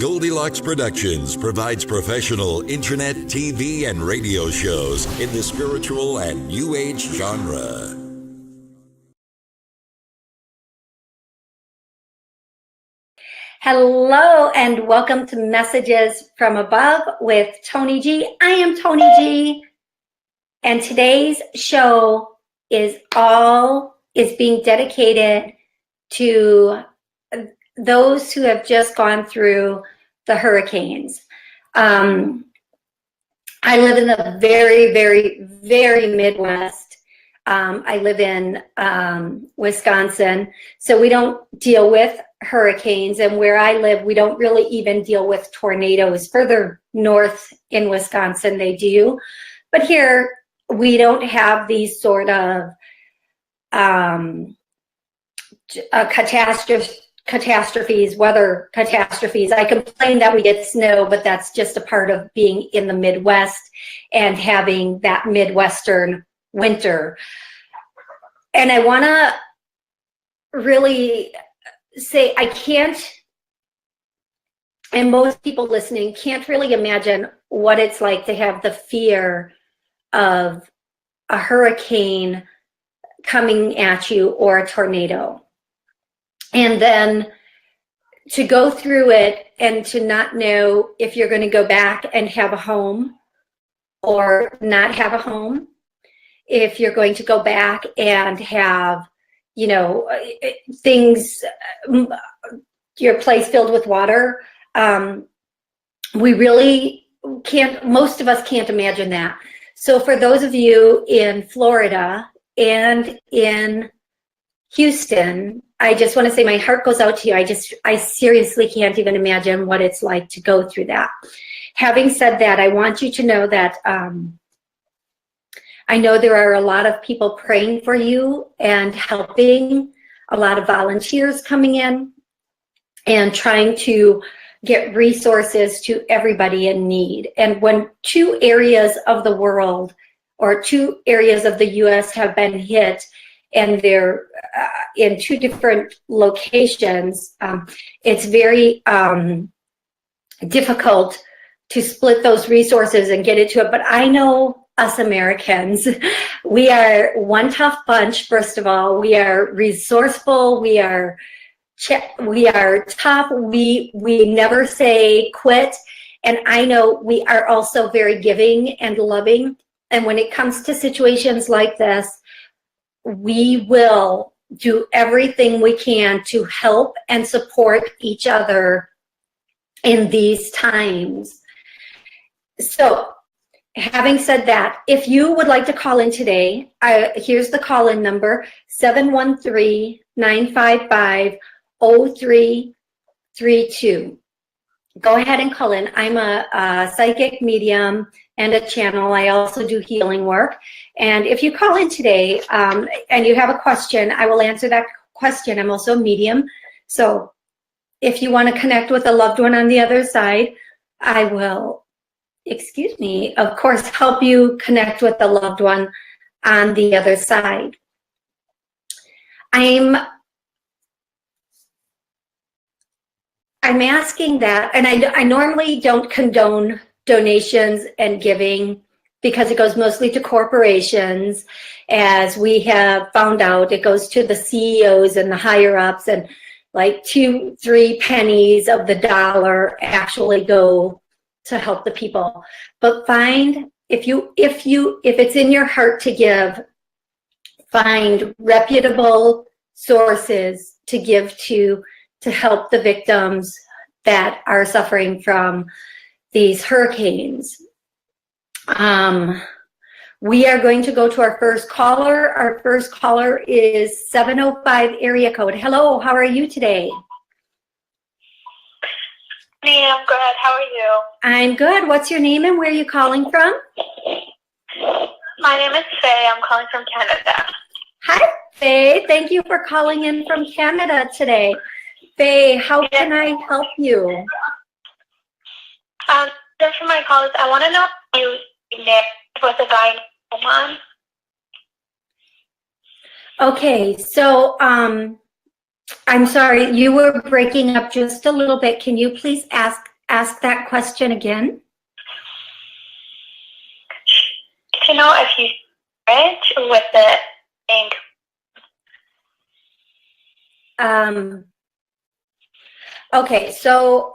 Goldylocks Productions provides professional internet, TV, and radio shows in the spiritual and New Age genre. Hello and welcome to Messages from Above with Toni G. I am Toni G. And today's show is being dedicated to those who have just gone through the hurricanes. I live in the very, very, very Midwest. I live in Wisconsin, so we don't deal with hurricanes, and where I live, we don't really even deal with tornadoes. Further north in Wisconsin, they do, but here we don't have these sort of catastrophes, weather catastrophes. I complain that we get snow, but that's just a part of being in the Midwest and having that Midwestern winter. And I want to really say I can't, and most people listening can't really imagine what it's like to have the fear of a hurricane coming at you or a tornado. And then to go through it and to not know if you're going to go back and have a home or not have a home, if you're going to go back and have, you know, things, your place filled with water. We really can't, most of us can't imagine that. So for those of you in Florida and in Houston, I just want to say my heart goes out to you. I seriously can't even imagine what it's like to go through that. Having said that, I want you to know that I know there are a lot of people praying for you and helping, a lot of volunteers coming in and trying to get resources to everybody in need. And when two areas of the world or two areas of the US have been hit, and they're in two different locations, it's very difficult to split those resources and get it to it. But I know us Americans, we are one tough bunch. First of all, we are resourceful, we are tough, we never say quit. And I know we are also very giving and loving. And when it comes to situations like this, we will do everything we can to help and support each other in these times. So having said that, if you would like to call in today, here's the call-in number, 713-955-0332. Go ahead and call in. I'm a psychic medium and a channel. I also do healing work. And if you call in today and you have a question, I will answer that question. I'm also a medium. So if you want to connect with a loved one on the other side, I will, of course, help you connect with a loved one on the other side. I'm asking that, and I normally don't condone donations and giving because it goes mostly to corporations. As we have found out, it goes to the CEOs and the higher ups, and like 2-3 pennies of the dollar actually go to help the people. But find, if it's in your heart to give, find reputable sources to give to help the victims that are suffering from these hurricanes. We are going to go to our first caller. Our first caller is 705 area code. Hello, how are you today? Hey, I'm good. How are you? I'm good. What's your name and where are you calling from? My name is Faye. I'm calling from Canada. Hi, Faye. Thank you for calling in from Canada today. Faye, how can I help you? Just for my call, I want to know if you met with a guy in Oman. Okay, so I'm sorry, you were breaking up just a little bit. Can you please ask ask that question again? To know if you it with the ink. Okay, so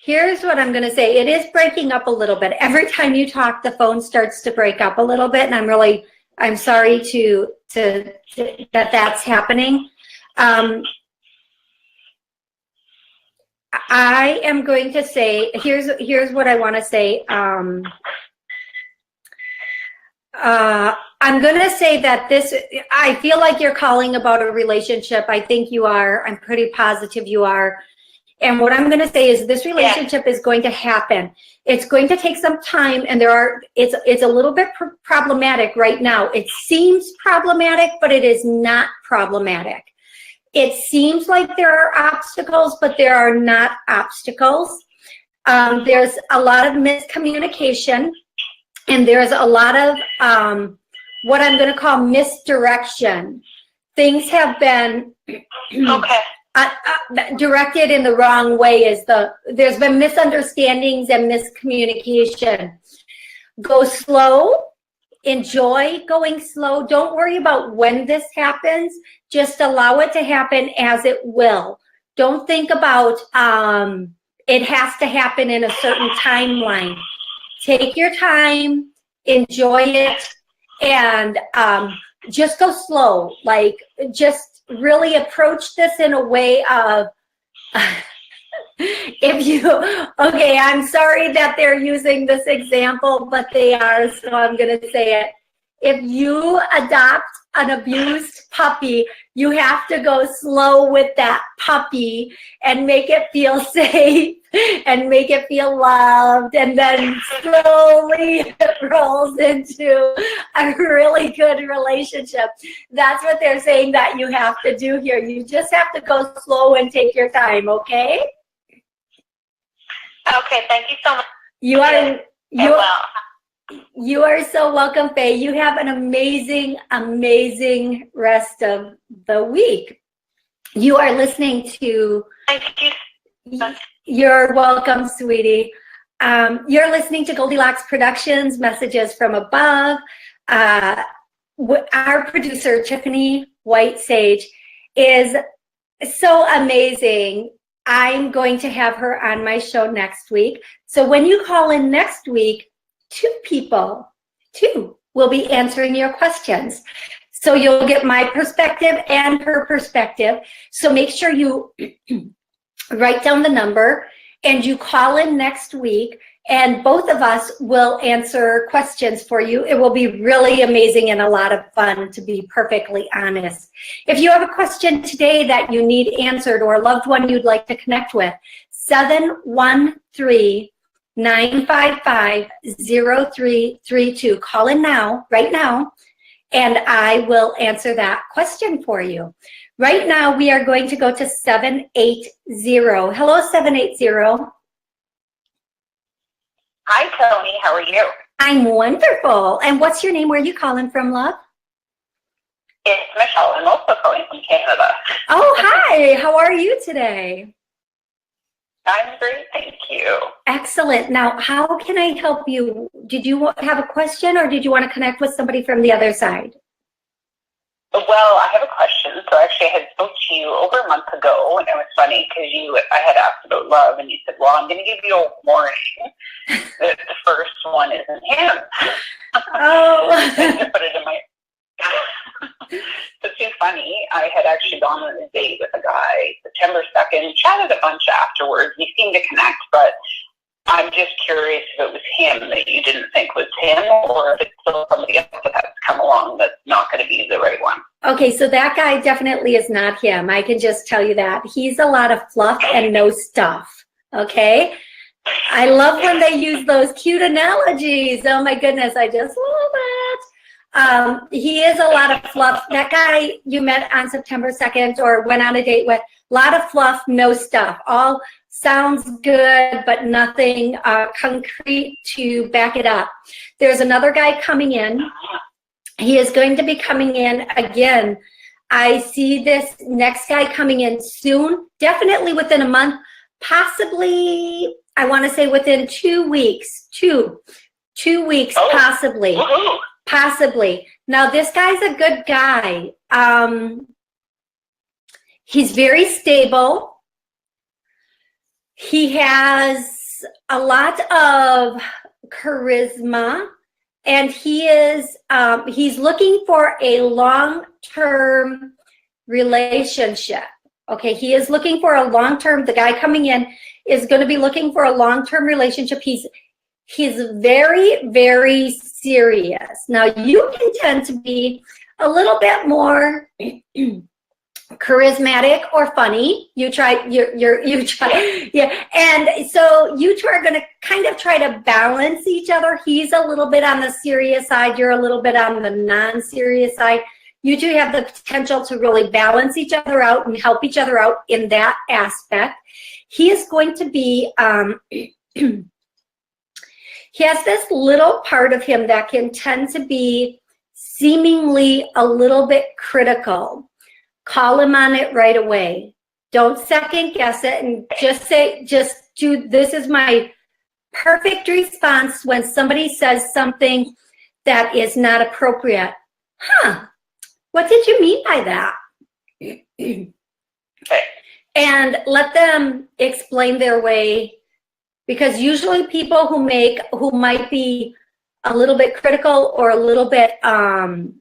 here's what I'm going to say. It is breaking up a little bit. Every time you talk, the phone starts to break up a little bit, and I'm sorry that that's happening. I am going to say, here's what I want to say. I'm going to say that I feel like you're calling about a relationship. I think you are. I'm pretty positive you are. And what I'm going to say is this relationship is going to happen. It's going to take some time, and it's a little bit problematic right now. It seems problematic, but it is not problematic. It seems like there are obstacles, but there are not obstacles. There's a lot of miscommunication, and there's a lot of what I'm going to call misdirection. Things have been directed in the wrong way. There's been misunderstandings and miscommunication. Go slow. Enjoy going slow. Don't worry about when this happens. Just allow it to happen as it will. Don't think about it has to happen in a certain timeline. Take your time, enjoy it, and just go slow. Like, just really approach this in a way of okay, I'm sorry that they're using this example, but they are, so I'm going to say it. If you adopt an abused puppy, you have to go slow with that puppy and make it feel safe and make it feel loved, and then slowly it rolls into a really good relationship. That's what they're saying that you have to do here. You just have to go slow and take your time, okay? Okay, thank you so much. You are so welcome, Faye. You have an amazing, amazing rest of the week. You are listening to... Thank you. You're welcome, sweetie. You're listening to Goldylocks Productions, Messages from Above. Our producer, Tiffany White Sage, is so amazing. I'm going to have her on my show next week. So when you call in next week, two will be answering your questions. So you'll get my perspective and her perspective. So make sure you write down the number and you call in next week, and both of us will answer questions for you. It will be really amazing and a lot of fun, to be perfectly honest. If you have a question today that you need answered, or a loved one you'd like to connect with, 713-955-0332. Call in now, right now, and I will answer that question for you. Right now, we are going to go to 780. Hello, 780. Hi, Toni. How are you? I'm wonderful. And what's your name? Where are you calling from, love? It's Michelle. I'm also calling from Canada. Oh, hi. How are you today? I'm great, thank you. Excellent. Now, how can I help you? Did you have a question, or did you want to connect with somebody from the other side? Well, I have a question. So actually, I had spoke to you over a month ago, and it was funny because I had asked about love, and you said, well, I'm going to give you a warning that the first one isn't him. Oh. I just put it in my... It's too funny. I had actually gone on a date with a guy September 2nd, chatted a bunch afterwards. We seemed to connect, but I'm just curious if it was him that you didn't think was him, or if it's still somebody else that has come along that's not going to be the right one. Okay, so that guy definitely is not him. I can just tell you that. He's a lot of fluff and no stuff, okay? I love when they use those cute analogies. Oh my goodness, I just love it. He is a lot of fluff. That guy you met on September 2nd or went on a date with, a lot of fluff, no stuff. All sounds good, but nothing concrete to back it up. There's another guy coming in. He is going to be coming in again I see this next guy coming in soon, definitely within a month, possibly, I want to say within 2 weeks, two weeks, possibly. Woohoo. Possibly. Now, this guy's a good guy. He's very stable. He has a lot of charisma, and he's looking for a long-term relationship. Okay, he is looking for a long-term, the guy coming in is going to be looking for a long-term relationship. He's very, very serious. Now, you can tend to be a little bit more charismatic or funny. You try, yeah. And so you two are going to kind of try to balance each other. He's a little bit on the serious side. You're a little bit on the non-serious side. You two have the potential to really balance each other out and help each other out in that aspect. He is going to be, he has this little part of him that can tend to be seemingly a little bit critical. Call him on it right away. Don't second guess it and just do, this is my perfect response when somebody says something that is not appropriate. What did you mean by that? And let them explain their way, because usually people who might be a little bit critical or a little bit that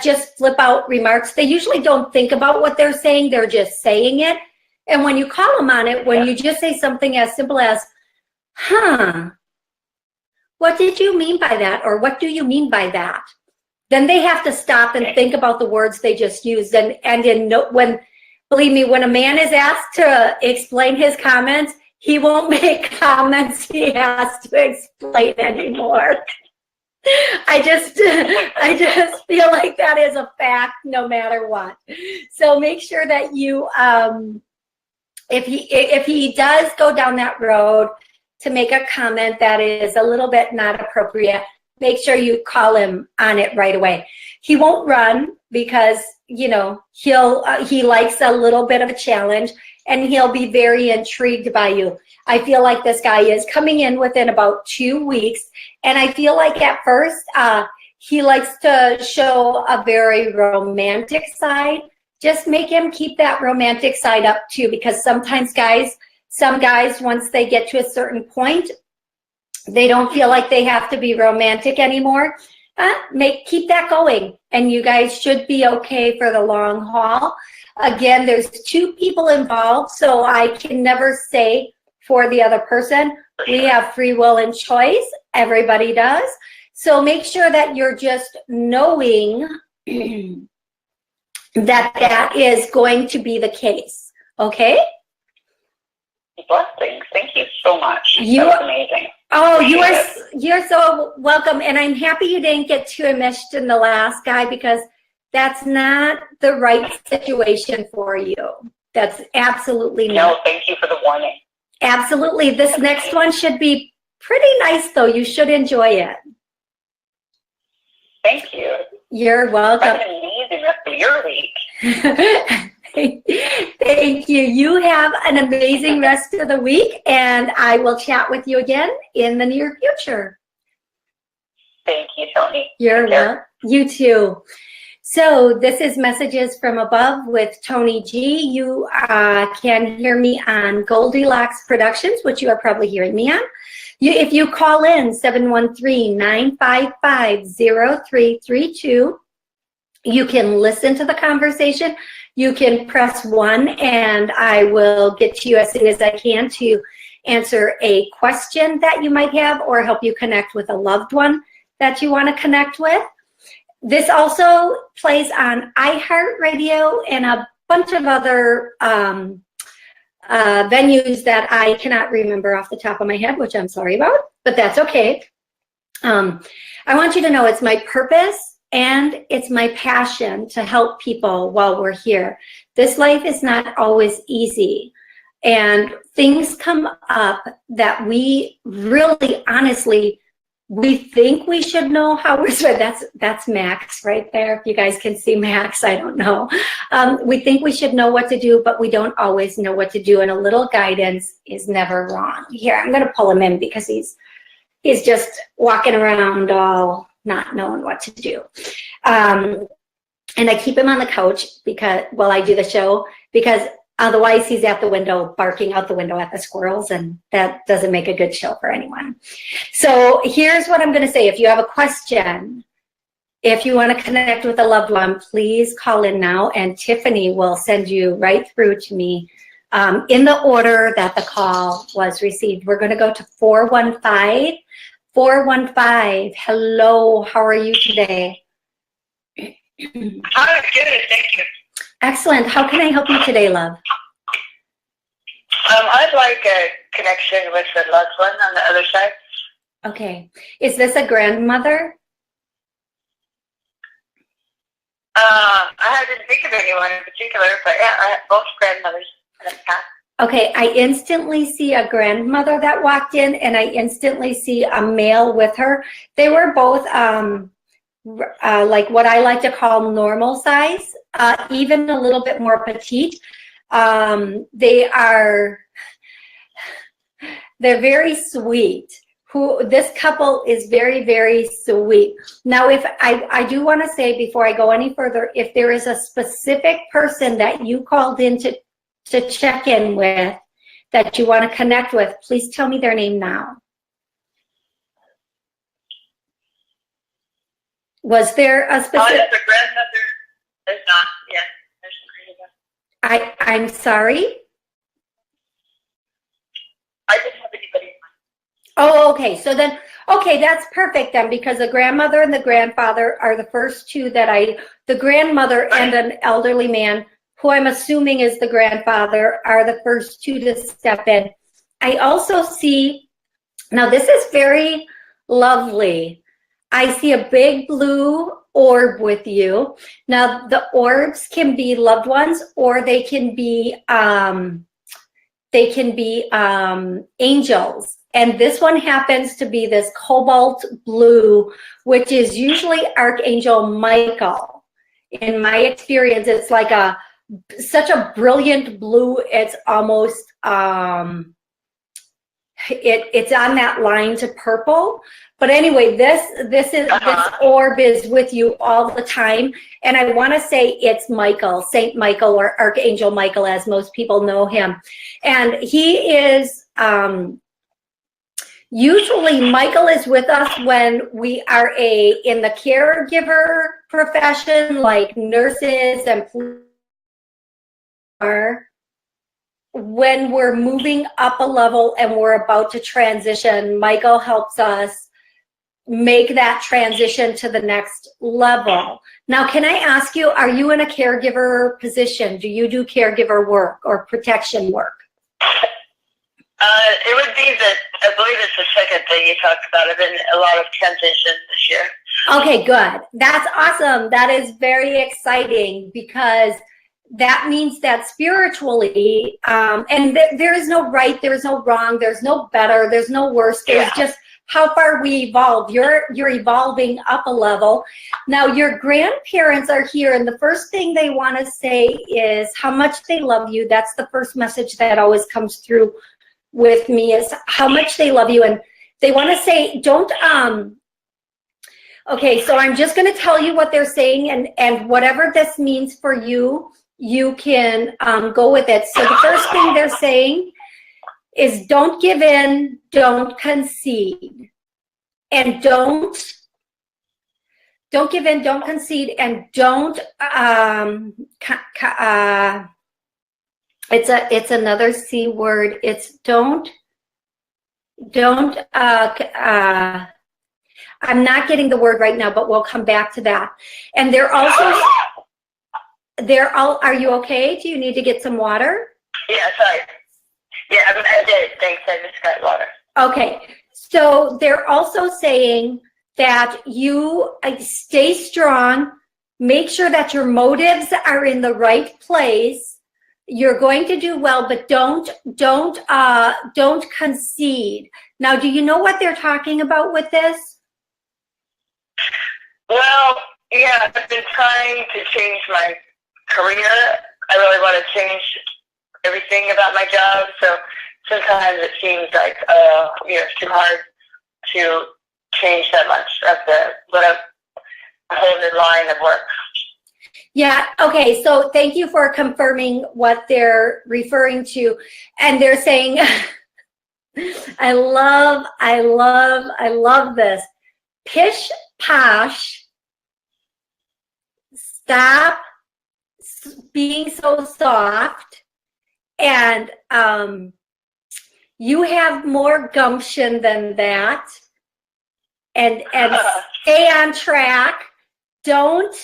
just flip out remarks, they usually don't think about what they're saying, they're just saying it. And when you call them on it, when you just say something as simple as, what did you mean by that? Or what do you mean by that? Then they have to stop and think about the words they just used. Believe me, when a man is asked to explain his comments, he won't make comments he has to explain anymore. I just feel like that is a fact no matter what. So make sure that you, if he does go down that road to make a comment that is a little bit not appropriate, make sure you call him on it right away. He won't run because, you know, he likes a little bit of a challenge, and he'll be very intrigued by you. I feel like this guy is coming in within about 2 weeks, and I feel like at first he likes to show a very romantic side. Just make him keep that romantic side up too, because sometimes some guys, once they get to a certain point, they don't feel like they have to be romantic anymore. Keep that going, and you guys should be okay for the long haul. Again, there's 2 people involved, so I can never say for the other person. We have free will and choice. Everybody does. So make sure that you're just knowing that that is going to be the case. Okay? Blessings. Thank you so much. That was amazing. Oh, you're so welcome. And I'm happy you didn't get too enmeshed in the last guy, because that's not the right situation for you. That's absolutely not. No, thank you for the warning. Absolutely. This next one should be pretty nice, though. You should enjoy it. Thank you. You're welcome. Have an amazing rest of your week. Thank you. You have an amazing rest of the week, and I will chat with you again in the near future. Thank you, Toni. You're welcome. You too. So this is Messages from Above with Toni G. You can hear me on Goldylocks Productions, which you are probably hearing me on. If you call in 713-955-0332, you can listen to the conversation. You can press 1, and I will get to you as soon as I can to answer a question that you might have or help you connect with a loved one that you want to connect with. This also plays on iHeartRadio and a bunch of other venues that I cannot remember off the top of my head, which I'm sorry about, but that's okay. I want you to know it's my purpose and it's my passion to help people while we're here. This life is not always easy, and things come up that we really honestly We think we should know how we're supposed. That's Max right there. If you guys can see Max, I don't know. We think we should know what to do, but we don't always know what to do, and a little guidance is never wrong. Here, I'm going to pull him in because he's just walking around all not knowing what to do. And I keep him on the couch because while I do the show, because otherwise he's at the window barking out the window at the squirrels, and that doesn't make a good show for anyone. So here's what I'm going to say. If you have a question, if you want to connect with a loved one, please call in now, and Tiffany will send you right through to me in the order that the call was received. We're going to go to 415. 415, hello, how are you today? Hi, good, thank you. Excellent. How can I help you today, love? I'd like a connection with a loved one on the other side. Okay. Is this a grandmother? I didn't think of anyone in particular, but yeah, I have both grandmothers in the past. Okay, I instantly see a grandmother that walked in, and I instantly see a male with her. They were both like what I like to call normal size, even a little bit more petite. They're very sweet. This couple is very, very sweet. Now, if I do want to say before I go any further, if there is a specific person that you called in to check in with, that you want to connect with, please tell me their name now. Was there a specific? Oh, the grandmother is not. Yeah. I'm sorry. I didn't have anybody. Oh, okay. So then, okay, that's perfect then, because the grandmother and the grandfather are the first two that the grandmother and an elderly man, who I'm assuming is the grandfather, are the first two to step in. I also see, now this is very lovely. I see a big blue orb with you. Now the orbs can be loved ones, or they can be angels. And this one happens to be this cobalt blue, which is usually Archangel Michael. In my experience, it's like such a brilliant blue. It's almost it's on that line to purple. But anyway, this orb is with you all the time, and I want to say it's Michael, Saint Michael, or Archangel Michael, as most people know him. And he is usually, Michael is with us when we are in the caregiver profession, like nurses and when we're moving up a level and we're about to transition. Michael helps us make that transition to the next level. Now, can I ask you, are you in a caregiver position? Do you do caregiver work or protection work? It would be I believe it's the second thing you talked about. I've been in a lot of transitions this year. Okay, good. That's awesome. That is very exciting, because that means that spiritually, and there is no right, there is no wrong, there's no better, there's no worse. There's just how far we evolve. You're evolving up a level. Now your grandparents are here, and the first thing they want to say is how much they love you. That's the first message that always comes through with me, is how much they love you. And they want to say, don't okay, so I'm just going to tell you what they're saying, and whatever this means for you, you can go with it. So the first thing they're saying is, don't give in, don't concede, and don't give in, don't concede, and don't it's another C word. It's don't I'm not getting the word right now, but we'll come back to that. And they're also, are you okay? Do you need to get some water? Yeah, sorry. Yeah, I did. Thanks. I just got water. Okay. So they're also saying that you stay strong, make sure that your motives are in the right place. You're going to do well, but don't concede. Now, do you know what they're talking about with this? Well, yeah, I've been trying to change my career. I really want to change everything about my job. So sometimes it seems like, it's too hard to change that much of a whole new line of work. Yeah, okay, so thank you for confirming what they're referring to. And they're saying, I love this. Pish posh, stop being so soft, and you have more gumption than that, and stay on track. Don't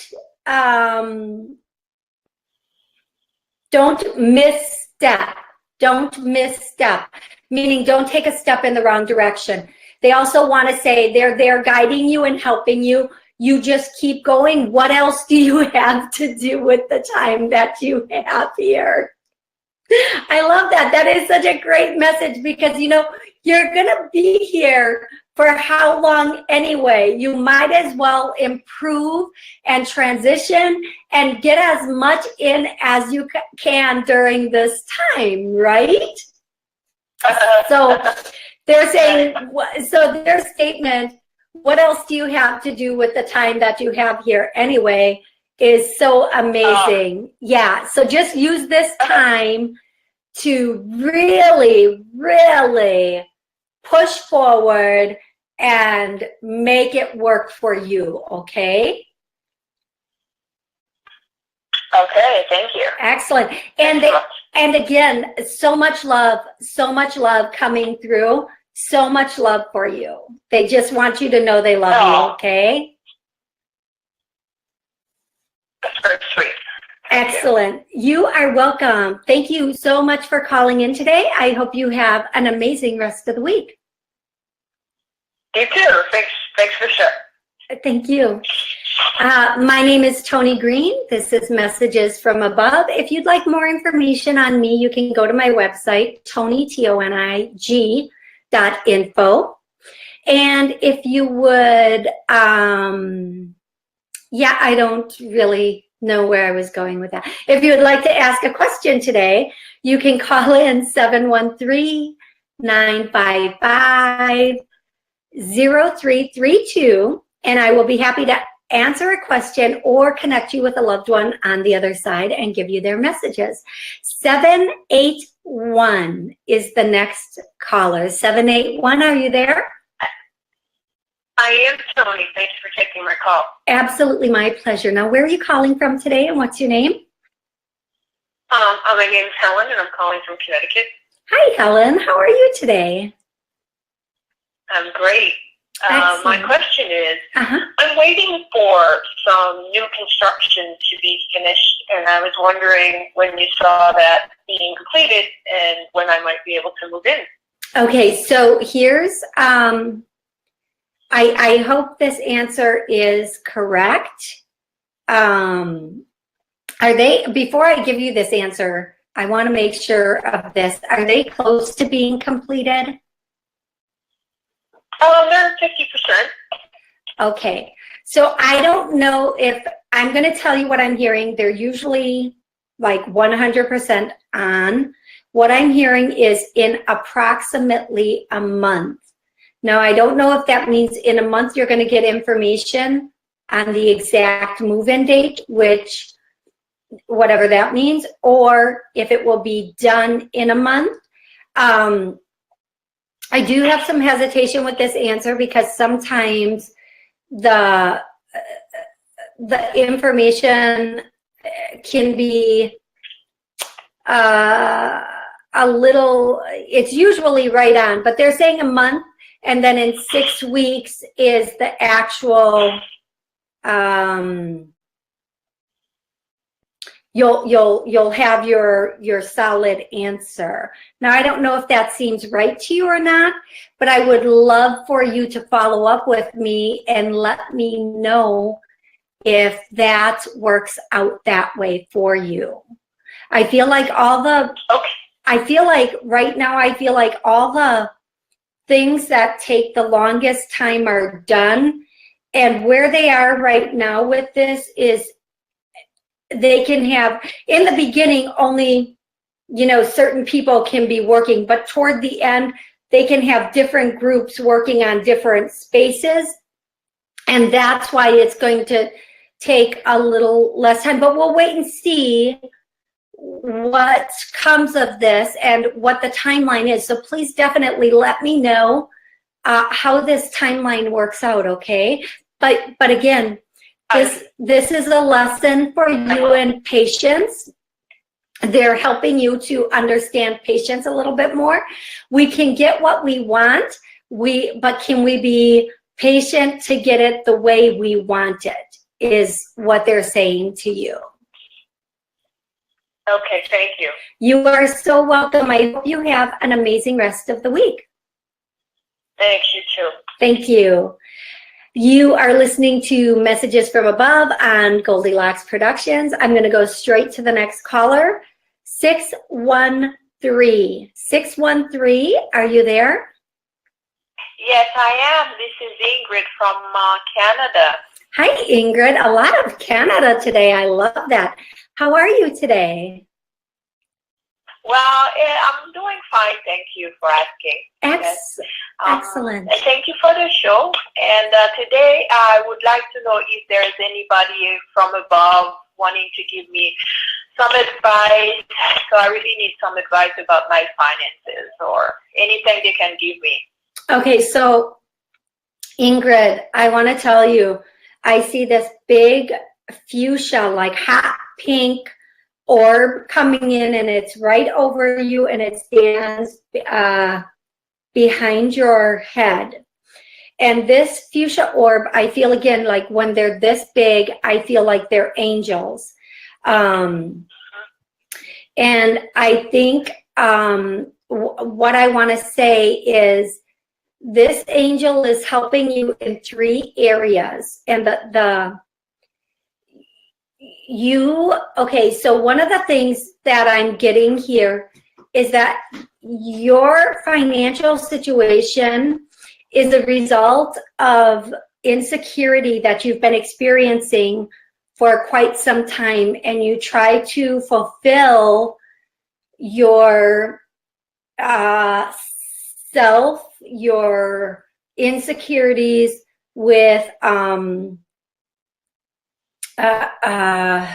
misstep. Don't misstep, meaning don't take a step in the wrong direction. They also want to say they're guiding you and helping you. You just keep going. What else do you have to do with the time that you have here? I love that. That is such a great message, because, you know, you're going to be here for how long anyway? You might as well improve and transition and get as much in as you can during this time, right? So they're saying, so their statement, what else do you have to do with the time that you have here anyway, is so amazing. Yeah, so just use this time to really, really push forward and make it work for you, okay? Okay, thank you. Excellent. And again, so much love coming through. So much love for you. They just want you to know they love you, okay? That's very sweet. Excellent. You are welcome. Thank you so much for calling in today. I hope you have an amazing rest of the week. You too. Thanks for sure. Thank you. My name is Toni Greene. This is Messages from Above. If you'd like more information on me, you can go to my website, tonig.info. And if you would, I don't really know where I was going with that. If you would like to ask a question today, you can call in 713-955-0332, and I will be happy to answer a question or connect you with a loved one on the other side and give you their messages. 781 is the next caller. 781, are you there? I am, Toni. Thanks for taking my call. Absolutely, my pleasure. Now, where are you calling from today, and what's your name? My name is Helen, and I'm calling from Connecticut. Hi, Helen. How are you today? I'm great. My question is, I'm waiting for some new construction to be finished, and I was wondering when you saw that being completed and when I might be able to move in. Okay, so here's, I hope this answer is correct. Are they, before I give you this answer, I want to make sure of this. Are they close to being completed? They're 50%. Okay, so I don't know if, I'm going to tell you what I'm hearing. They're usually like 100% on. What I'm hearing is in approximately a month. Now, I don't know if that means in a month you're going to get information on the exact move-in date, which, whatever that means, or if it will be done in a month. I do have some hesitation with this answer because sometimes the information can be a little, it's usually right on, but they're saying a month, and then in 6 weeks is the actual, you'll have your solid answer. Now, I don't know if that seems right to you or not, but I would love for you to follow up with me and let me know if that works out that way for you. I feel like all the, right now, I feel like all the things that take the longest time are done, And where they are right now with this is they can have, in the beginning, only, you know, certain people can be working, but toward the end, they can have different groups working on different spaces. And that's why it's going to take a little less time, but we'll wait and see what comes of this and what the timeline is. So please definitely let me know how this timeline works out, okay? But again, this is a lesson for you in patience. They're helping you to understand patience a little bit more. We can get what we want, but can we be patient to get it the way we want it, is what they're saying to you. Okay, thank you. You are so welcome. I hope you have an amazing rest of the week. Thanks, you too. Thank you. You are listening to Messages from Above on Goldylocks Productions. I'm going to go straight to the next caller. 613. 613, are you there? Yes, I am. This is Ingrid from Canada. Hi, Ingrid. A lot of Canada today. I love that. How are you today? Well, I'm doing fine. Thank you for asking. Excellent. And thank you for the show. And today I would like to know if there's anybody from above wanting to give me some advice. So I really need some advice about my finances or anything they can give me. Okay, so Ingrid, I want to tell you, I see this big fuchsia, like hot pink orb coming in, and it's right over you, and it stands behind your head. And this fuchsia orb, I feel again, like when they're this big, I feel like they're angels. And I think what I want to say is this angel is helping you in 3 areas. And okay, so one of the things that I'm getting here is that your financial situation is a result of insecurity that you've been experiencing for quite some time, and you try to fulfill your self, your insecurities with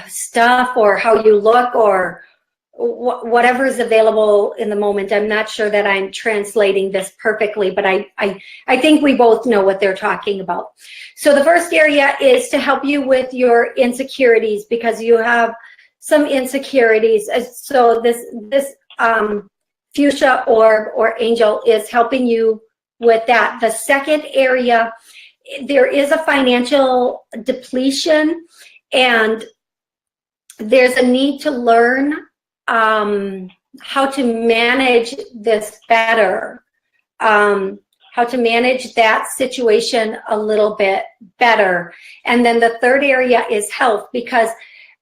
stuff, or how you look, or whatever is available in the moment. I'm not sure that I'm translating this perfectly, but I think we both know what they're talking about. So the first area is to help you with your insecurities, because you have some insecurities. So this fuchsia orb or angel is helping you with that. The second area, there is a financial depletion, and there's a need to learn how to manage this better, how to manage that situation a little bit better. And then the third area is health, because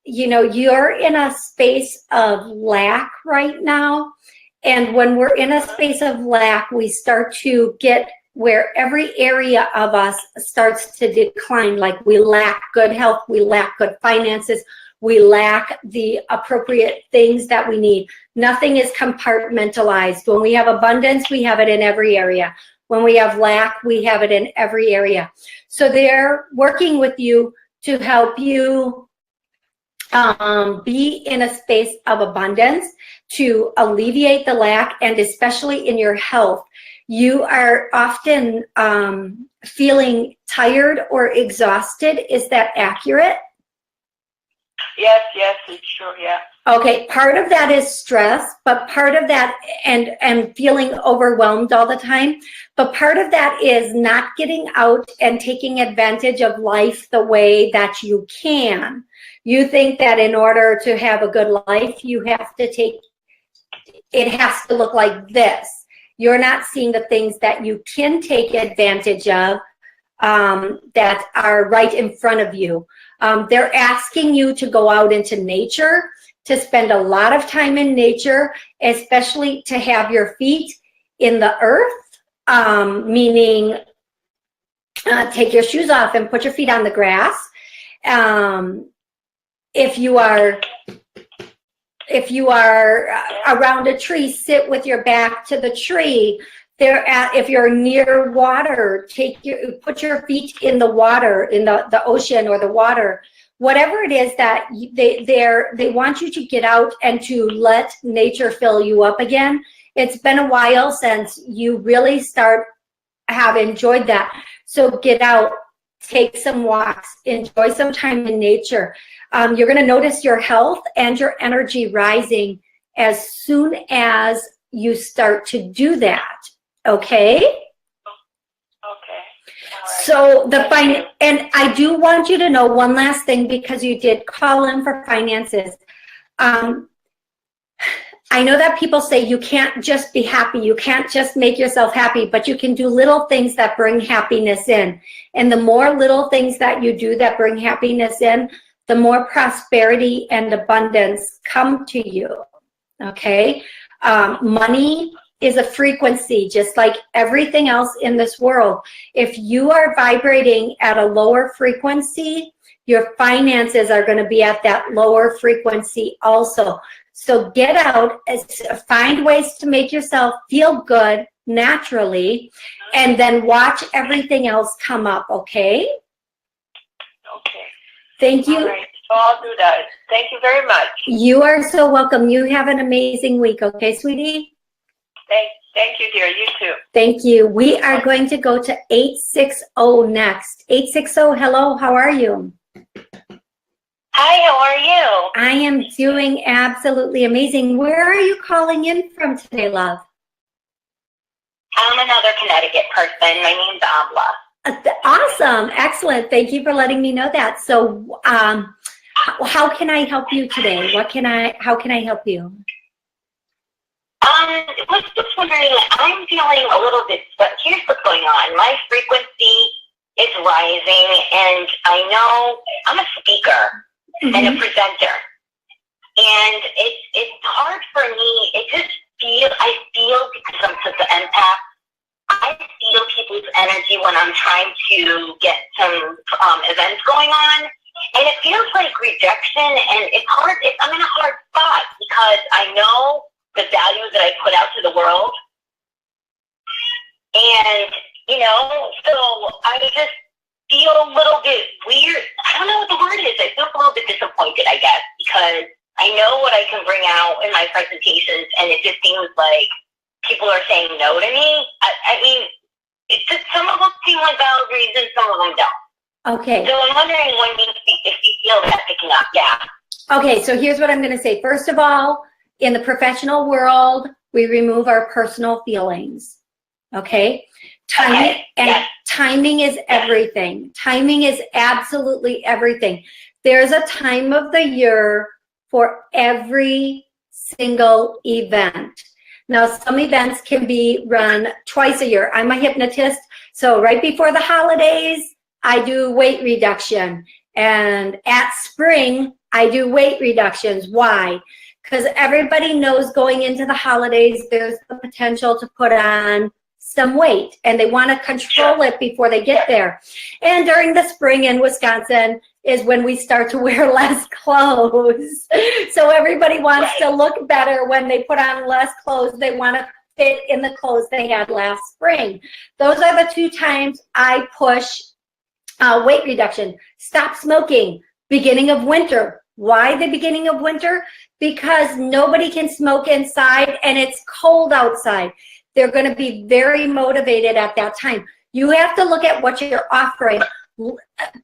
you know you're in a space of lack right now. And when we're in a space of lack, we start to get where every area of us starts to decline. Like we lack good health, we lack good finances, we lack the appropriate things that we need. Nothing is compartmentalized. When we have abundance, we have it in every area. When we have lack, we have it in every area. So they're working with you to help you be in a space of abundance, to alleviate the lack, and especially in your health. You are often feeling tired or exhausted. Is that accurate? Yes, it's true, yeah. Okay, part of that is stress, but part of that, and feeling overwhelmed all the time, but part of that is not getting out and taking advantage of life the way that you can. You think that in order to have a good life, you have to it has to look like this. You're not seeing the things that you can take advantage of that are right in front of you. They're asking you to go out into nature, to spend a lot of time in nature, especially to have your feet in the earth, meaning take your shoes off and put your feet on the grass. If you are around a tree, sit with your back to the tree. If you're near water, put your feet in the water, in the ocean or the water. Whatever it is that they want you to get out and to let nature fill you up again. It's been a while since you really have enjoyed that. So get out, take some walks, enjoy some time in nature. You're going to notice your health and your energy rising as soon as you start to do that. Okay? Okay. So and I do want you to know one last thing, because you did call in for finances. I know that people say you can't just be happy, you can't just make yourself happy, but you can do little things that bring happiness in. And the more little things that you do that bring happiness in, the more prosperity and abundance come to you. Okay? Money is a frequency, just like everything else in this world. If you are vibrating at a lower frequency, your finances are going to be at that lower frequency also. So get out, find ways to make yourself feel good naturally, and then watch everything else come up, okay? Okay. Thank you. All right. So I'll do that. Thank you very much. You are so welcome. You have an amazing week, okay, sweetie? Thank you, dear. You too. Thank you. We are going to go to 860 next. 860, hello, how are you? Hi, how are you? I am doing absolutely amazing. Where are you calling in from today, love? I'm another Connecticut person. My name's Abla. Awesome. Excellent. Thank you for letting me know that. So how can I help you today? How can I help you? I was just wondering, I'm feeling a little bit, but here's what's going on. My frequency is rising, and I know I'm a speaker and a presenter. And it's hard for me. I feel, because I'm such an empath, I feel people's energy when I'm trying to get some events going on. And it feels like rejection, and it's hard. I'm in a hard spot because I know the value that I put out to the world. And, so I just feel a little bit weird. I don't know what the word is. I feel a little bit disappointed, I guess, because I know what I can bring out in my presentations, and it just seems like people are saying no to me. I mean, it's just, some of them seem like valid reasons, some of them don't. Okay. So I'm wondering if you feel that picking up. Yeah. Okay, so here's what I'm going to say. First of all, in the professional world, we remove our personal feelings. Okay? Timing is everything. Timing is absolutely everything. There's a time of the year for every single event. Now, some events can be run twice a year. I'm a hypnotist, so right before the holidays, I do weight reduction. And at spring, I do weight reductions. Why? Because everybody knows going into the holidays, there's the potential to put on some weight, and they want to control it before they get there. And during the spring in Wisconsin is when we start to wear less clothes. So everybody wants to look better when they put on less clothes. They want to fit in the clothes they had last spring. Those are the two times I push weight reduction. Stop smoking. Beginning of winter. Why the beginning of winter? Because nobody can smoke inside and it's cold outside. They're going to be very motivated at that time. You have to look at what you're offering.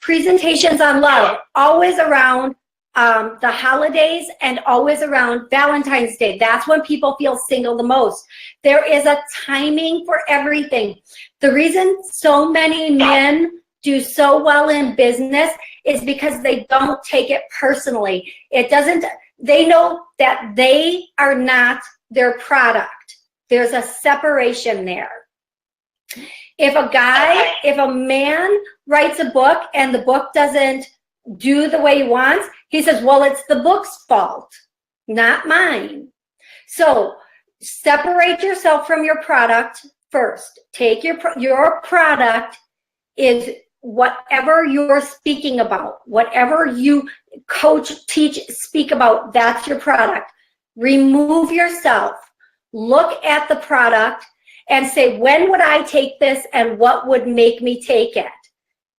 Presentations on love, always around the holidays and always around Valentine's Day. That's when people feel single the most. There is a timing for everything. The reason so many men do so well in business is because they don't take it personally. They know that they are not their product. There's a separation there. If a man writes a book and the book doesn't do the way he wants, he says, well, it's the book's fault, not mine. So separate yourself from your product first. Take your product is whatever you're speaking about, whatever you coach, teach, speak about, that's your product. Remove yourself, look at the product and say, when would I take this and what would make me take it?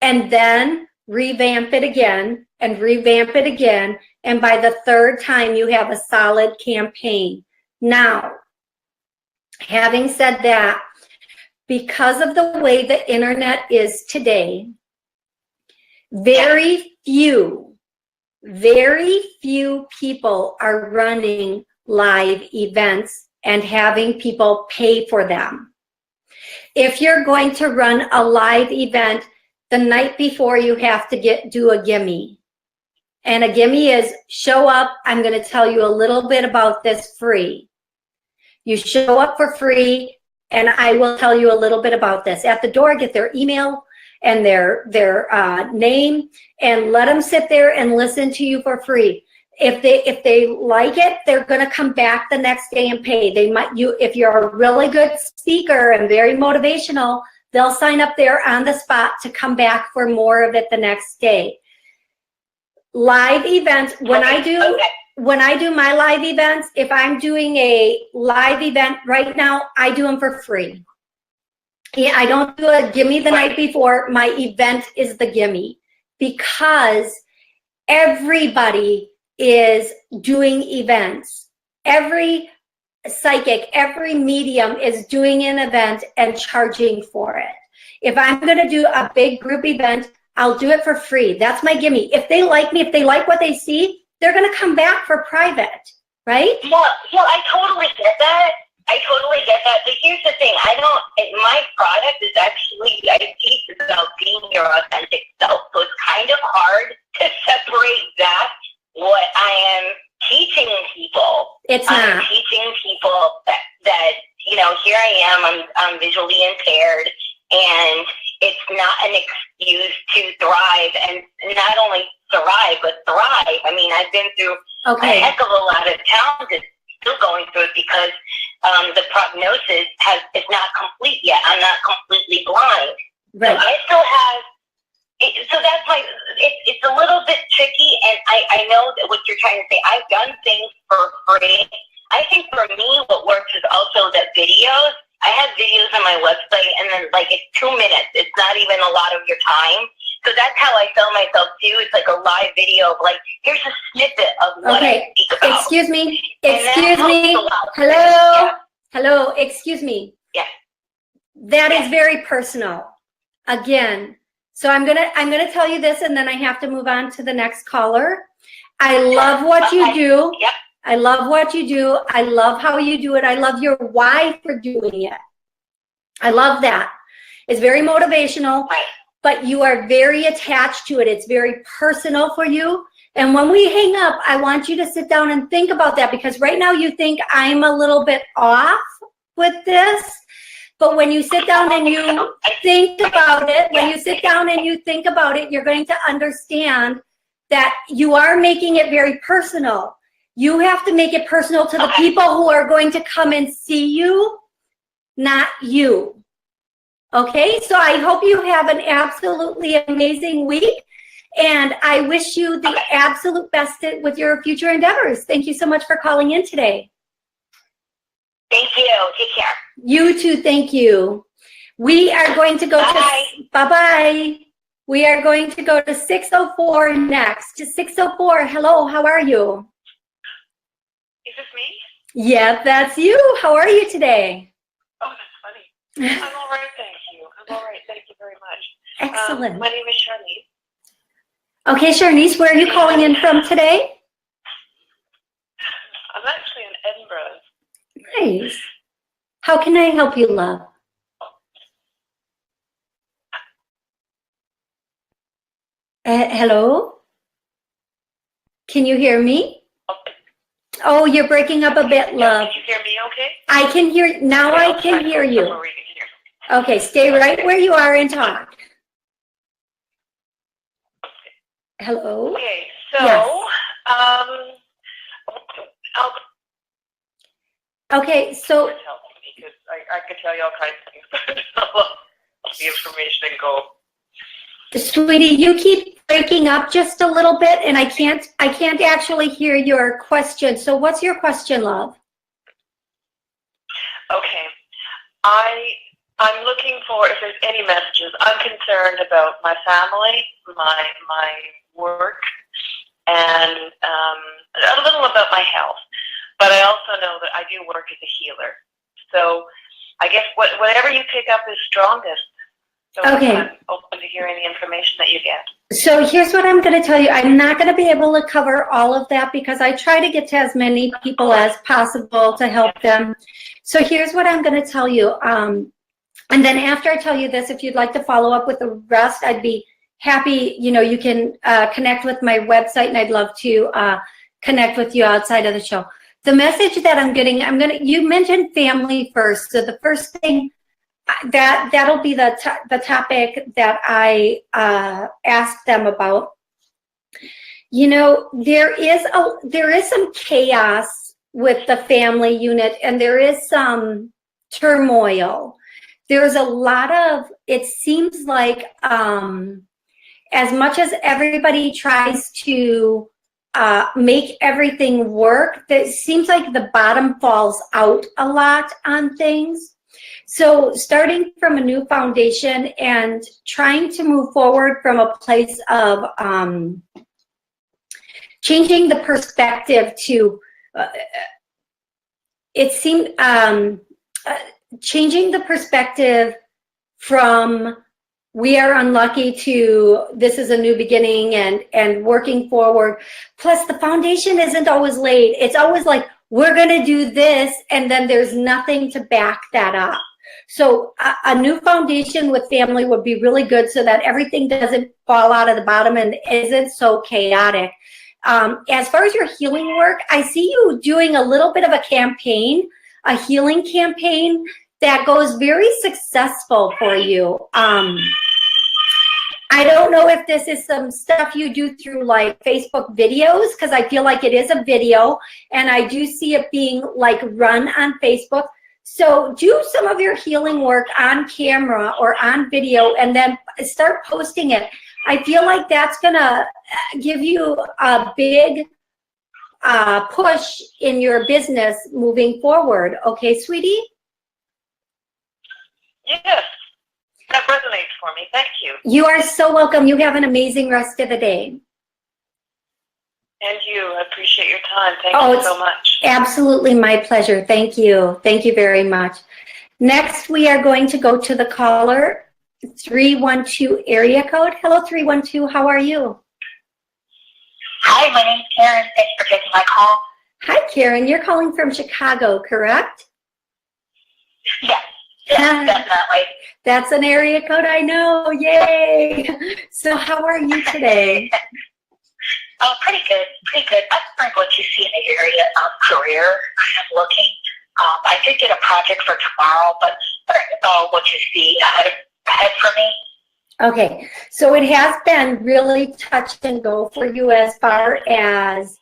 And then revamp it again and revamp it again. And by the third time, you have a solid campaign. Now, having said that, because of the way the internet is today, very few people are running live events and having people pay for them. If you're going to run a live event, the night before you have to do a gimme. And a gimme is show up, I'm going to tell you a little bit about this free. You show up for free and I will tell you a little bit about this. At the door, get their email and their name and let them sit there and listen to you for free. If they like it, they're going to come back the next day and pay. If you're a really good speaker and very motivational, they'll sign up there on the spot to come back for more of it the next day. Live events, when I do my live events, if I'm doing a live event right now, I do them for free. Yeah, I don't do a gimme the night before. My event is the gimme because everybody is doing events. Every psychic, every medium is doing an event and charging for it. If I'm going to do a big group event, I'll do it for free. That's my gimme. If they like me, if they like what they see, they're going to come back for private, right? Well, I totally get that. But here's the thing. My product is actually, I teach about being your authentic self. So it's kind of hard to separate that, what I am teaching people. I'm teaching people that here I am, I'm visually impaired, and it's not an excuse to thrive, and not only survive, but thrive. I mean, I've been through a heck of a lot of challenges, still going through it because the prognosis is not complete yet. I'm not completely blind. Right. So I still have, so that's it's a little bit tricky, and I know that what you're trying to say. I've done things for free. I think for me, what works is also the videos. I have videos on my website, and then it's 2 minutes. It's not even a lot of your time. So that's how I sell myself too. It's like a live video of here's a snippet of what I speak about. Excuse me. Hello. Excuse me. Yeah. That is very personal. Again, so I'm gonna tell you this, and then I have to move on to the next caller. I love what you do. Yep. I love what you do. I love how you do it. I love your why for doing it. I love that. It's very motivational, but you are very attached to it. It's very personal for you. And when we hang up, I want you to sit down and think about that, because right now you think I'm a little bit off with this. But when you sit down and you think about it, you're going to understand that you are making it very personal. You have to make it personal to the people who are going to come and see you, not you. Okay, so I hope you have an absolutely amazing week, and I wish you the absolute best with your future endeavors. Thank you so much for calling in today. Thank you. Take care. You too. Thank you. We are going to go bye-bye. We are going to go to 604 next. 604, hello, how are you? Is this me? Yeah, that's you. How are you today? Oh, that's funny. I'm all right, thank you. Thank you very much. Excellent. My name is Charnice. Okay, Charnice, where are you calling in from today? I'm actually in Edinburgh. Nice. How can I help you, love? Hello? Can you hear me? Oh, you're breaking up a bit, love. Can you hear me okay? I can hear, now I can hear you. Okay, stay right where you are and talk. Hello? Okay, so, yes. Okay, so... Because I could tell you all kinds of things, but the information and go Sweetie, you keep breaking up just a little bit, and I can't actually hear your question. So what's your question, love? Okay. I'm looking for if there's any messages. I'm concerned about my family, my work, and a little about my health. But I also know that I do work as a healer. So I guess whatever you pick up is strongest. So Okay. I'm open to hearing the information that you get. So here's what I'm going to tell you. I'm not going to be able to cover all of that because I try to get to as many people as possible to help them. So here's what I'm going to tell you. And then after I tell you this, if you'd like to follow up with the rest, I'd be happy. You know, you can connect with my website, and I'd love to connect with you outside of the show. The message that I'm getting, you mentioned family first. So the first thing, that'll be the topic that I ask them about. You know, there is some chaos with the family unit, and there is some turmoil. There's a lot of, it seems like as much as everybody tries to make everything work, it seems like the bottom falls out a lot on things. So starting from a new foundation and trying to move forward from a place of changing the perspective to, it seemed, changing the perspective from we are unlucky to this is a new beginning and working forward. Plus the foundation isn't always laid. It's always like, we're going to do this, and then there's nothing to back that up. So a new foundation with family would be really good so that everything doesn't fall out of the bottom and isn't so chaotic. As far as your healing work, I see you doing a little bit of a campaign, a healing campaign that goes very successful for you. I don't know if this is some stuff you do through like Facebook videos, because I feel like it is a video, and I do see it being like run on Facebook. So do some of your healing work on camera or on video and then start posting it. I feel like that's gonna give you a big push in your business moving forward. Okay, sweetie? Yes, that resonates for me. Thank you. You are so welcome. You have an amazing rest of the day. And you, I appreciate your time. Thank you so much. Absolutely my pleasure. Thank you. Thank you very much. Next, we are going to go to the caller, 312 area code. Hello, 312. How are you? Hi, my name's Karen. Thanks for taking my call. Hi, Karen. You're calling from Chicago, correct? Yes, definitely. That's an area code I know. Yay. So how are you today? Oh, pretty good, pretty good. That's pretty what you see in the area of career kind of looking. I did get a project for tomorrow, but what you see ahead for me. Okay, so it has been really touch and go for you as far as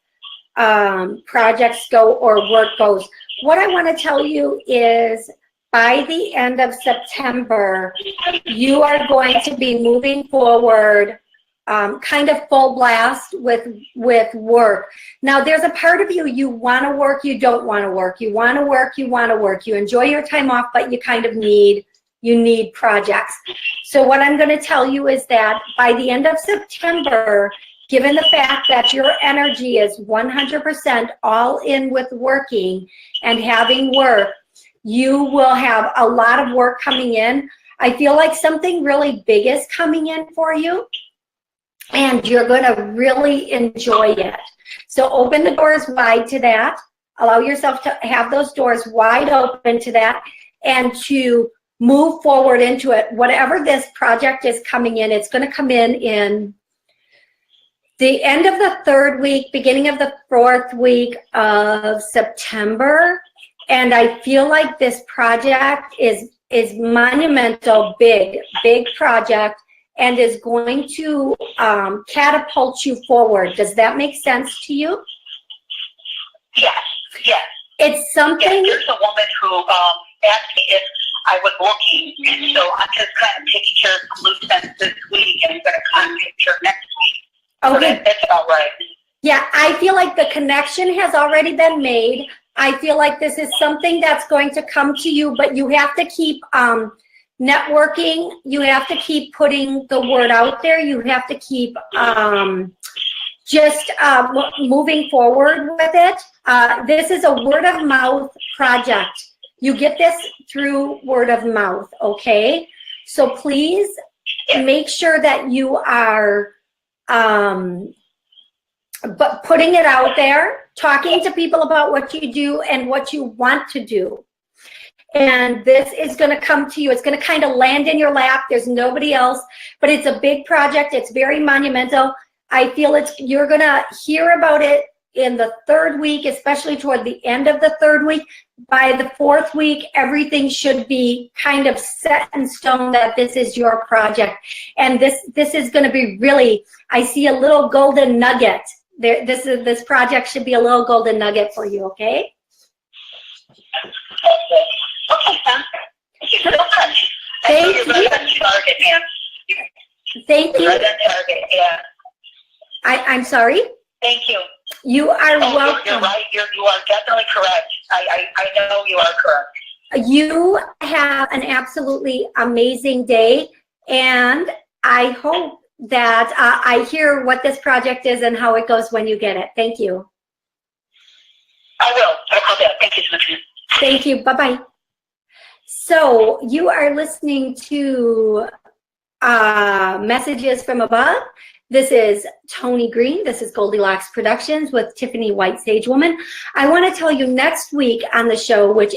projects go or work goes. What I want to tell you is by the end of September, you are going to be moving forward kind of full blast with work. Now, there's a part of you, you want to work, you don't want to work. You want to work, you want to work. You enjoy your time off, but you kind of need projects. So what I'm going to tell you is that by the end of September, given the fact that your energy is 100% all in with working and having work, you will have a lot of work coming in. I feel like something really big is coming in for you, and you're going to really enjoy it. So open the doors wide to that. Allow yourself to have those doors wide open to that and to move forward into it. Whatever this project is coming in, it's going to come in the end of the 3rd week, beginning of the 4th week of September. And I feel like this project is monumental, big project, and is going to catapult you forward. Does that make sense to you? Yes. It's something. Yes, there's a woman who asked me if I was looking, and so I'm just kind of taking care of some loose ends this week, and I'm going to kind of take care of next week. Okay. So that's about right. Yeah, I feel like the connection has already been made. I feel like this is something that's going to come to you, but you have to keep networking. You have to keep putting the word out there. You have to keep just moving forward with it. This is a word of mouth project. You get this through word of mouth, okay? So please make sure that you are but putting it out there, talking to people about what you do and what you want to do. And this is going to come to you. It's going to kind of land in your lap. There's nobody else, but it's a big project. It's very monumental. I feel you're going to hear about it in the third week, especially toward the end of the third week. By the fourth week, everything should be kind of set in stone that this is your project. And this is going to be really, I see a little golden nugget. This project should be a little golden nugget for you, okay? Okay, Sam. Thank you so much. Thank You're right on target, man. Thank you. Right on target, yeah. I'm sorry? Thank you. You are welcome. You're right. You are definitely correct. I know you are correct. You have an absolutely amazing day, and I hope that I hear what this project is and how it goes when you get it. Thank you. I will. I'll call back. Thank you so much. Thank you. Bye-bye. So you are listening to Messages from Above. This is Toni Greene. This is Goldylocks Productions with Tiffany White Sage Woman. I want to tell you next week on the show, which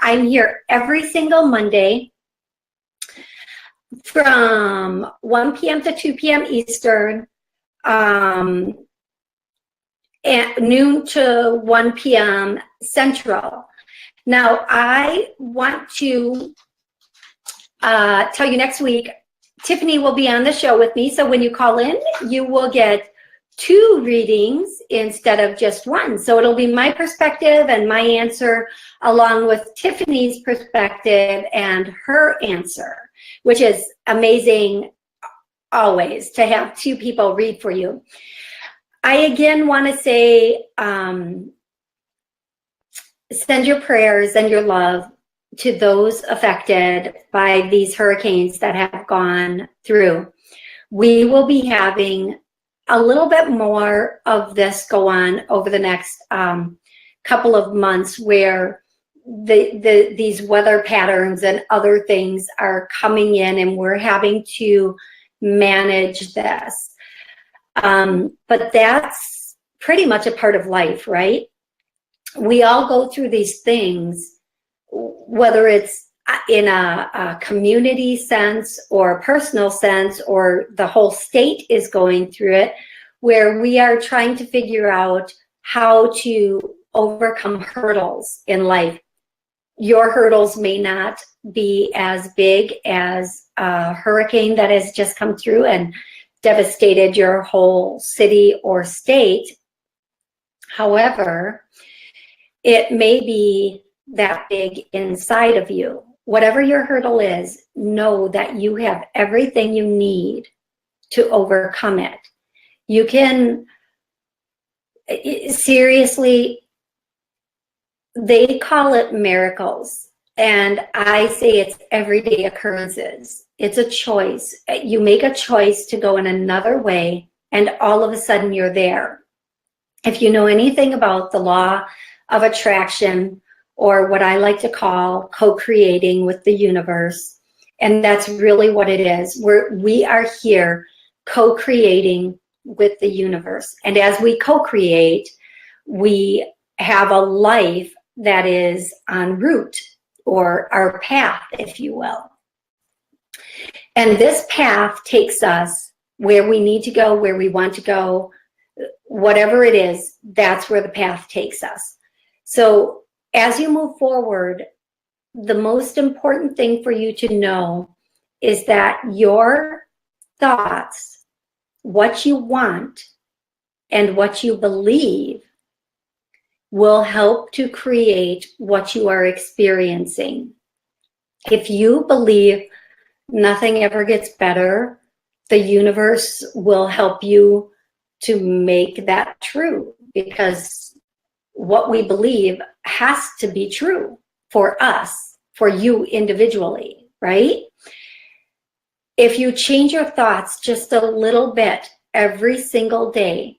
I'm here every single Monday from 1 p.m. to 2 p.m. Eastern, and noon to 1 p.m. Central. Now, I want to tell you next week, Tiffany will be on the show with me. So when you call in, you will get 2 readings instead of just 1. So it'll be my perspective and my answer along with Tiffany's perspective and her answer, which is amazing always to have 2 people read for you. I again want to say, send your prayers and your love to those affected by these hurricanes that have gone through. We will be having a little bit more of this go on over the next couple of months, where these weather patterns and other things are coming in, and we're having to manage this. But that's pretty much a part of life, right? We all go through these things, whether it's in a community sense or a personal sense, or the whole state is going through it, where we are trying to figure out how to overcome hurdles in life. Your hurdles may not be as big as a hurricane that has just come through and devastated your whole city or state. However, it may be that big inside of you. Whatever your hurdle is, know that you have everything you need to overcome it. You can, seriously, they call it miracles, and I say it's everyday occurrences. It's a choice. You make a choice to go in another way, and all of a sudden you're there. If you know anything about the law of attraction, or what I like to call co-creating with the universe, and that's really what it is. We are here co-creating with the universe. And as we co-create, we have a life that is en route, or our path, if you will. And this path takes us where we need to go, where we want to go, whatever it is, that's where the path takes us. So as you move forward, the most important thing for you to know is that your thoughts, what you want, and what you believe will help to create what you are experiencing. If you believe nothing ever gets better, the universe will help you to make that true, because what we believe has to be true for us, for you individually, right? If you change your thoughts just a little bit every single day,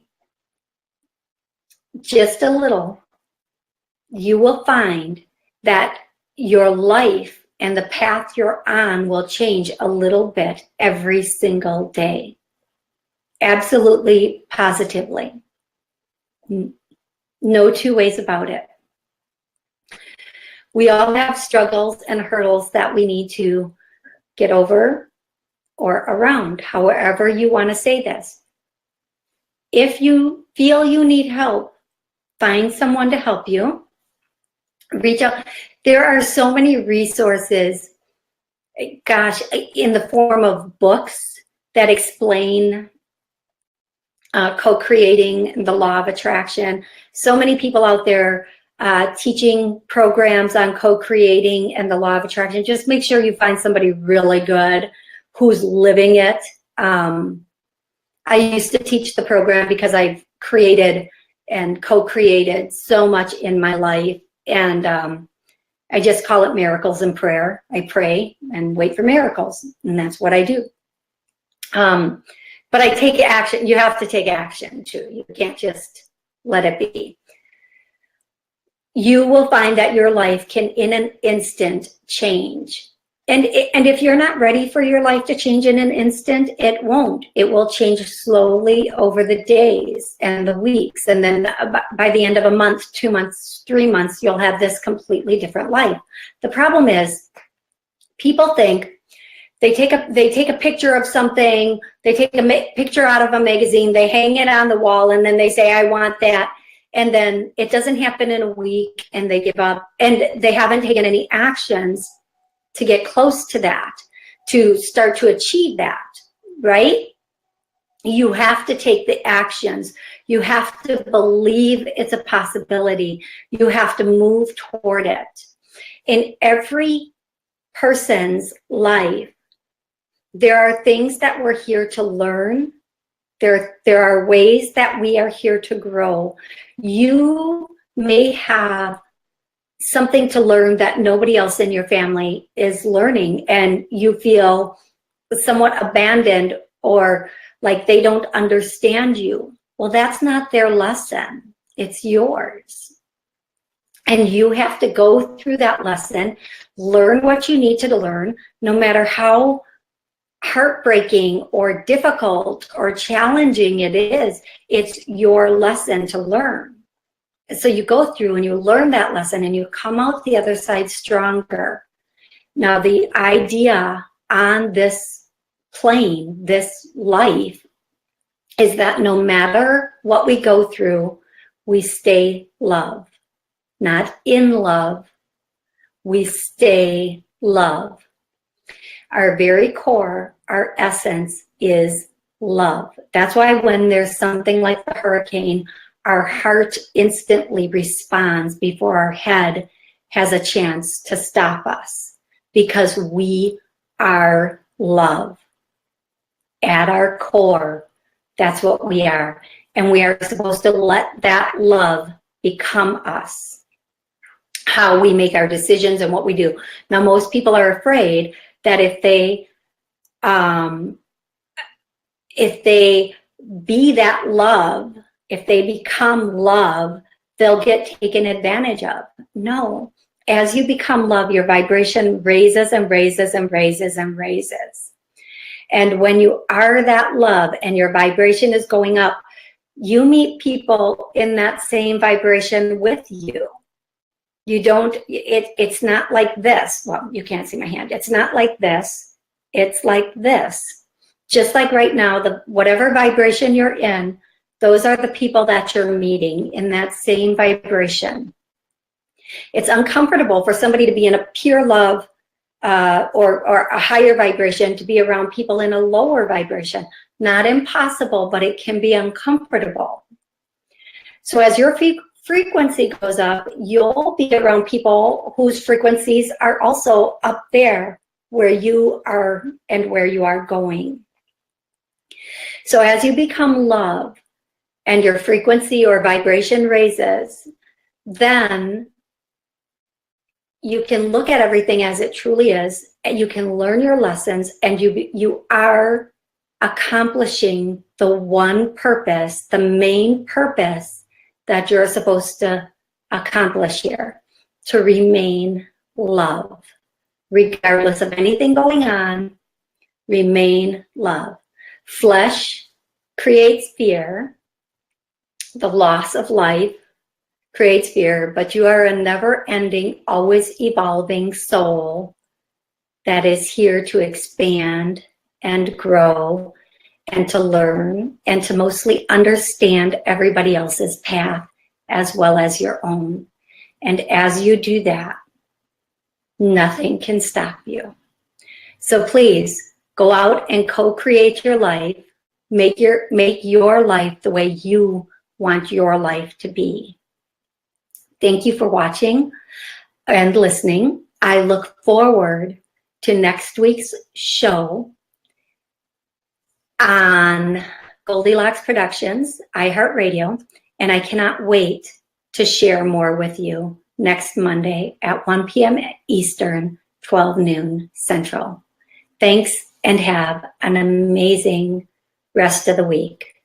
just a little, you will find that your life and the path you're on will change a little bit every single day. Absolutely, positively. No two ways about it. We all have struggles and hurdles that we need to get over or around, however you want to say this. If you feel you need help, find someone to help you. Reach out. There are so many resources, gosh, in the form of books that explain co-creating the law of attraction. So many people out there teaching programs on co-creating and the law of attraction. Just make sure you find somebody really good who's living it. I used to teach the program because I've created and co-created so much in my life. And I just call it miracles in prayer. I pray and wait for miracles, and that's what I do. But I take action. You have to take action too. You can't just let it be. You will find that your life can, in an instant, change. And if you're not ready for your life to change in an instant, it won't. It will change slowly over the days and the weeks. And then by the end of a month, 2 months, 3 months, you'll have this completely different life. The problem is, people think they take a picture of something, they take a picture out of a magazine, they hang it on the wall, and then they say, I want that. And then it doesn't happen in a week, and they give up, and they haven't taken any actions to get close to that, to start to achieve that, right? You have to take the actions. You have to believe it's a possibility. You have to move toward it. In every person's life, there are things that we're here to learn. There are ways that we are here to grow. You may have something to learn that nobody else in your family is learning, and you feel somewhat abandoned or like they don't understand you. Well, that's not their lesson. It's yours. And you have to go through that lesson, learn what you need to learn, no matter how heartbreaking or difficult or challenging it is. It's your lesson to learn. So you go through and you learn that lesson, and you come out the other side stronger. Now, the idea on this plane, this life, is that no matter what we go through, we stay love. Not in love, we stay love. Our very core, our essence is love. That's why when there's something like the hurricane, our heart instantly responds before our head has a chance to stop us, because we are love. At our core, that's what we are. And we are supposed to let that love become us. How we make our decisions and what we do. Now, most people are afraid that if they be that love, if they become love, they'll get taken advantage of. No. As you become love, your vibration raises and raises and raises and raises. And when you are that love and your vibration is going up, you meet people in that same vibration with you. You don't, it's not like this. Well, you can't see my hand. It's not like this. It's like this. Just like right now, whatever vibration you're in, those are the people that you're meeting in that same vibration. It's uncomfortable for somebody to be in a pure love or a higher vibration, to be around people in a lower vibration. Not impossible, but it can be uncomfortable. So as you're frequency goes up, you'll be around people whose frequencies are also up there where you are and where you are going. So as you become love and your frequency or vibration raises, then you can look at everything as it truly is, and you can learn your lessons, and you are accomplishing the one purpose, the main purpose that you're supposed to accomplish here, to remain love. Regardless of anything going on, remain love. Flesh creates fear. The loss of life creates fear, but you are a never-ending, always evolving soul that is here to expand and grow and to learn and to mostly understand everybody else's path as well as your own. And as you do that, nothing can stop you. So please go out and co-create your life. Make your life the way you want your life to be. Thank you for watching and listening. I look forward to next week's show on Goldylocks Productions, iHeartRadio, and I cannot wait to share more with you next Monday at 1 p.m. Eastern, 12 noon Central. Thanks and have an amazing rest of the week.